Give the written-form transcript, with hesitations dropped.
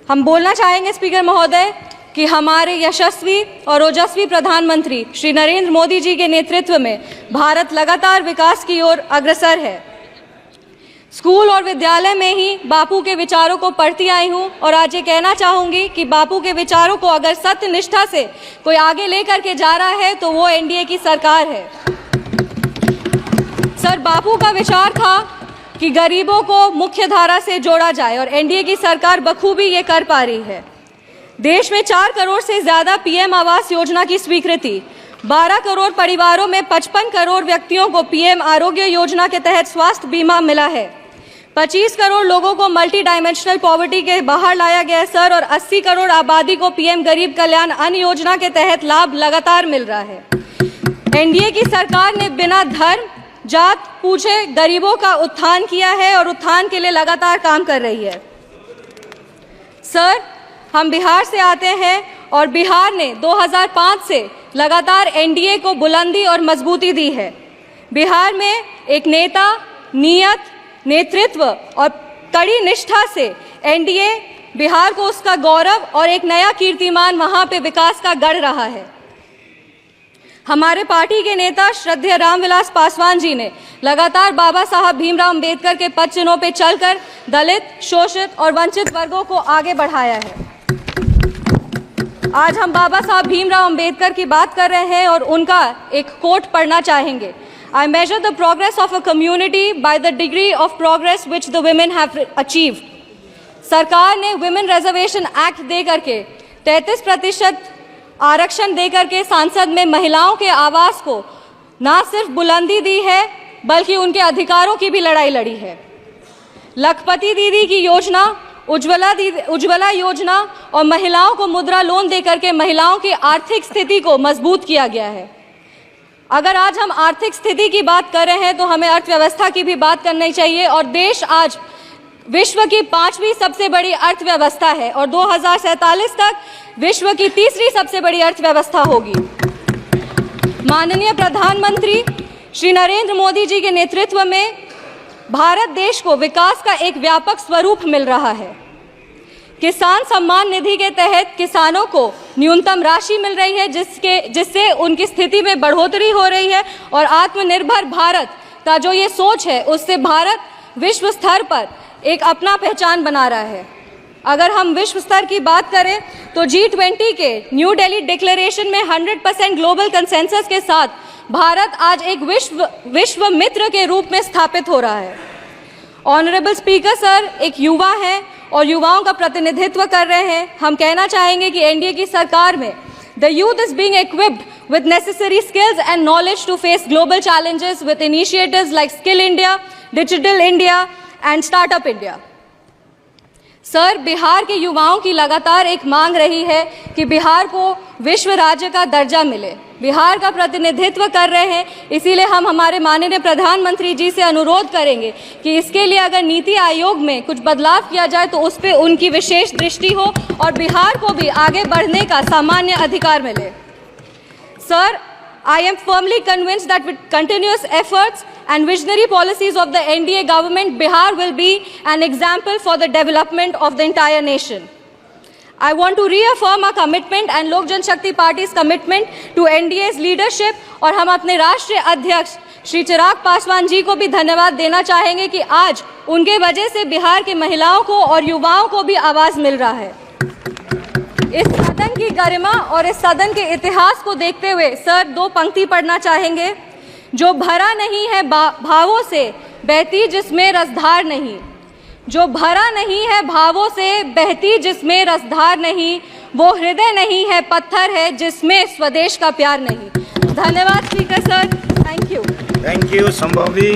हम बोलना चाहेंगे स्पीकर महोदय कि हमारे यशस्वी और ओजस्वी प्रधानमंत्री श्री नरेंद्र मोदी जी के नेतृत्व में भारत लगातार विकास की ओर अग्रसर है। स्कूल और विद्यालय में ही बापू के विचारों को पढ़ती आई हूँ और आज ये कहना चाहूँगी कि बापू के विचारों को अगर सत्य निष्ठा से कोई आगे लेकर के जा रहा है तो वो एनडीए की सरकार है। सर, बापू का विचार था कि गरीबों को मुख्य धारा से जोड़ा जाए और एनडीए की सरकार बखूबी ये कर पा रही है। देश में 4 करोड़ से ज़्यादा पीएम आवास योजना की स्वीकृति, 12 करोड़ परिवारों में 55 करोड़ व्यक्तियों को पीएम आरोग्य योजना के तहत स्वास्थ्य बीमा मिला है। 25 करोड़ लोगों को मल्टी डायमेंशनल पॉवर्टी के बाहर लाया गया है सर, और 80 करोड़ आबादी को पीएम गरीब कल्याण अन्न योजना के तहत लाभ लगातार मिल रहा है। एनडीए की सरकार ने बिना धर्म जात पूछे गरीबों का उत्थान किया है और उत्थान के लिए लगातार काम कर रही है। सर, हम बिहार से आते हैं और बिहार ने 2005 से लगातार एनडीए को बुलंदी और मजबूती दी है। बिहार में एक नेता, नियत, नेतृत्व और कड़ी निष्ठा से एनडीए बिहार को उसका गौरव और एक नया कीर्तिमान वहां पे विकास का गढ़ रहा है। हमारे पार्टी के नेता श्रद्धेय रामविलास पासवान जी ने लगातार बाबा साहब भीमराव अंबेडकर के पद चिन्हों पर चलकर दलित, शोषित और वंचित वर्गों को आगे बढ़ाया है। आज हम बाबा साहब भीमराव अंबेडकर की बात कर रहे हैं और उनका एक कोट पढ़ना चाहेंगे। I measure the progress of a community by the degree of progress which the women have achieved. सरकार ने वुमेन रिजर्वेशन एक्ट दे करके 33% आरक्षण दे करके संसद में महिलाओं के आवास को ना सिर्फ बुलंदी दी है बल्कि उनके अधिकारों की भी लड़ाई लड़ी है। लखपति दीदी की योजना, उज्ज्वला योजना और महिलाओं को मुद्रा लोन देकर के महिलाओं की आर्थिक स्थिति को मजबूत किया गया है। अगर आज हम आर्थिक स्थिति की बात कर रहे हैं तो हमें अर्थव्यवस्था की भी बात करनी चाहिए और देश आज विश्व की 5वीं सबसे बड़ी अर्थव्यवस्था है और 2047 तक विश्व की 3री सबसे बड़ी अर्थव्यवस्था होगी। माननीय प्रधानमंत्री श्री नरेंद्र मोदी जी के नेतृत्व में भारत देश को विकास का एक व्यापक स्वरूप मिल रहा है। किसान सम्मान निधि के तहत किसानों को न्यूनतम राशि मिल रही है जिससे उनकी स्थिति में बढ़ोतरी हो रही है और आत्मनिर्भर भारत का जो ये सोच है उससे भारत विश्व स्तर पर एक अपना पहचान बना रहा है। अगर हम विश्व स्तर की बात करें तो G20 के न्यू दिल्ली डिक्लेरेशन में 100% ग्लोबल कंसेंसस के साथ भारत आज एक विश्व मित्र के रूप में स्थापित हो रहा है। ऑनरेबल स्पीकर सर एक युवा हैं और युवाओं का प्रतिनिधित्व कर रहे हैं। हम कहना चाहेंगे कि एनडीए की सरकार में the youth is being equipped with necessary skills and knowledge to face global challenges with initiatives like Skill India, Digital India and Startup India. Sir, Bihar के युवाओं की लगातार एक मांग रही है कि बिहार को विश्व राज्य का दर्जा मिले। बिहार का प्रतिनिधित्व कर रहे हैं, इसीलिए हम हमारे माननीय प्रधानमंत्री जी से अनुरोध करेंगे कि इसके लिए अगर नीति आयोग में कुछ बदलाव किया जाए तो उस पर उनकी विशेष दृष्टि हो और बिहार को भी आगे बढ़ने का सामान्य अधिकार मिले। Sir, I am firmly convinced that with continuous efforts and visionary policies of the NDA government, Bihar will be an example for the development of the entire nation. I want to reaffirm our commitment and Lok Janshakti Party's commitment to NDA's leadership और हम अपने राष्ट्रीय अध्यक्ष श्री चिराग पासवान जी को भी धन्यवाद देना चाहेंगे कि आज उनके वजह से बिहार के महिलाओं को और युवाओं को भी आवाज़ मिल रहा है। इस सदन की गरिमा और इस सदन के इतिहास को देखते हुए सर 2 पंक्ति पढ़ना चाहेंगे। जो भरा नहीं है भावों से बहती जिसमें रसधार नहीं, जो भरा नहीं है भावों से बहती जिसमें रसधार नहीं, वो हृदय नहीं है पत्थर है जिसमें स्वदेश का प्यार नहीं। धन्यवाद speaker sir, thank you. Thank you Shambhavi.